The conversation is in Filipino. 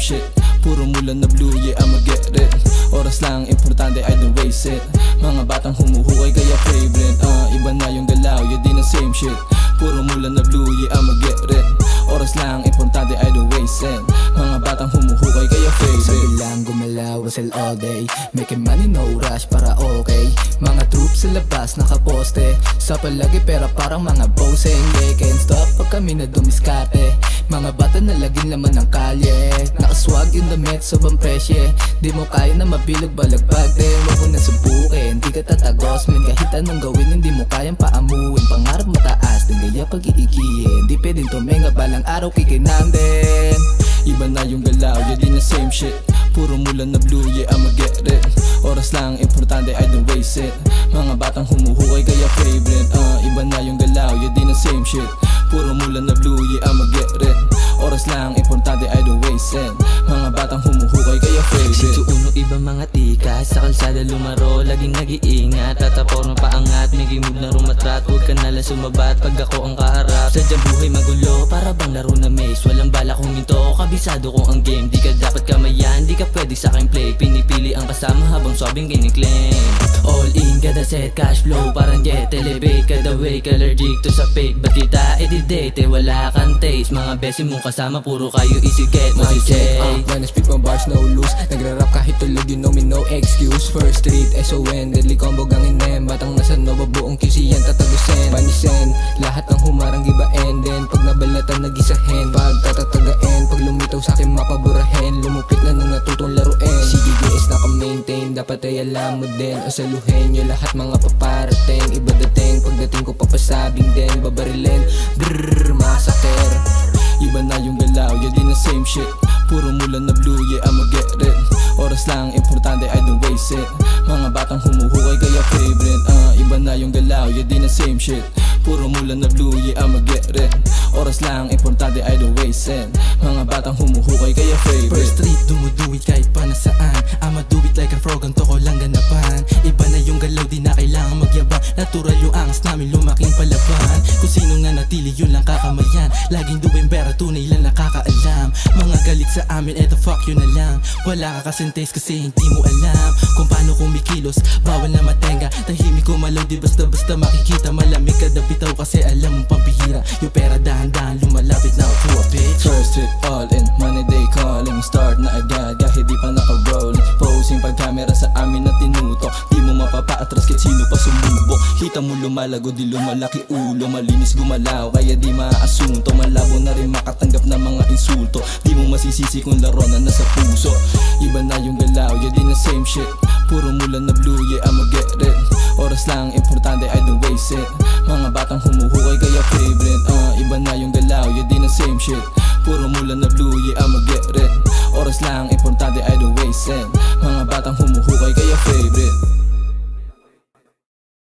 shit. Puro mulan na blue, yeah I'ma get it. Oras lang, importante I don't waste it. Mga batang humuhukay kaya favorite. Iba na yung galaw, yeah di na same shit. Puro mulan na blue, yeah I'ma get it. Oras lang, importante I don't waste it. Mga batang humuhukay kaya favorite. Sabi lang gumalaw, hustle all day. Making money, no rush, para okay. Mga troops sa labas, nakaposte. Sa palagi pera parang mga boseng. They can't stop pag kami na dumiskate. Mga bata na laging laman ng kalye. Nakaswag yung damit, sobrang presye. Di mo kaya na mabilog balagbag. Then wag mo na subukin, di ka tatagos min. Kahit anong gawin, hindi mo kayang paamuin. Pangarap mataas, din gaya pag-iigihin. Di pwedeng tumenga, balang araw kikinang din. Iba na yung galaw, yeah di na same shit. Puro mulan na blue, yeah I'ma get it. Oras lang, importante I don't waste it. Mga batang humuhukay kaya favorite. Iba na yung galaw, yeah di na same shit. Puro mulan na blue, yeah I'ma get it. Oras lang, importante I don't waste it. Mga batang humuhukay kaya favorite. Uno iba mga tika, sa kalsada lumaro, laging nag-iingat. Tataporma paangat, may gimove na rumatrat. Huwag ka nalang sumabat pag ako ang kaharap. Sadyang buhay magulo, para bang laro na maze. Walang bala kung ito, kabisado ko ang game. Di ka dapat kamayan, di ka pwede sa aking play. Pinipili ang kasama habang swabing kiniklaim. All in, kada set, cash flow, parang jet. Elevate, kada way, allergic to sa fake. Ba't kita edidate, wala kang taste. Mga besi mong kasama, puro kayo easy get. Masijay when I speak my bars, no loose. Nagra-rap kahit tulog, you know me, no excuse. First street, SON, deadly combo gangin em. Batang nasa Nova, buong QC yan tatagusin. Panisen, lahat ng humarang gibain. Then pag nabalatan, nagisahin. Pag tatatagain, pag lumitaw sa'kin mapaburahin. Lumupit na nung natutong laruin. CGDS naka-maintain, dapat ay alam mo din. O saluhin nyo lahat mga paparating. Iba dating, pagdating ko papasabing din. Babarilin, brrrr, masaker. Iba na yung galaw, yeah di na same shit. Puro mulan na blue, yeah I'ma get it. Oras lang, importante I don't waste it. Mga batang humuhukay kaya favorite. Iba na yung galaw, yeah di na same shit. Puro mulan na blue, yeah I'ma get it. Oras lang, importante I don't waste it. Mga batang humuhukay kaya favorite. First street, dumuduwit kahit pa nasaan. I'ma do it like a frog, ang toko lang ganapan. Iba na yung galaw, di na kailangan magyabang. Natural yung angas namin, lumaking palaban. Kung sino nga natili, yun lang kakamayan. Laging duwing pera, tunay lang nakakaalam. Mga galit sa amin, eto fuck yun na lang. Wala ka kasing taste kasi hindi mo alam kung paano kumikilos, bawal na matenga. Tahimik ko malaw, di basta-basta makikita. Malamig kada bitaw kasi alam mong pampihira. Yung pera dahan-dahan, lumalapit na ako a bitch. First street, all in, money they calling. Start na agad, kahit di pa naka-rolling. Posing pag camera sa amin na tinutok. Di mo mapapaatras kahit sino pa sumubok. Kita mo lumalago, di lumalaki ulo. Malinis gumalaw, kaya di maaasunto. Malabo na rin makatanggap ng mga insulto. Di mo masisisi kung laro na nasa puso. Iba na yung galaw, yeah di na same shit. Puro mulan na blue, yeah I'ma get it. Oras lang, importante I don't waste it. Mga batang humuhukay kaya favorite. Iba na yung galaw, yeah di na same shit. Puro mulan na blue, yeah I'ma get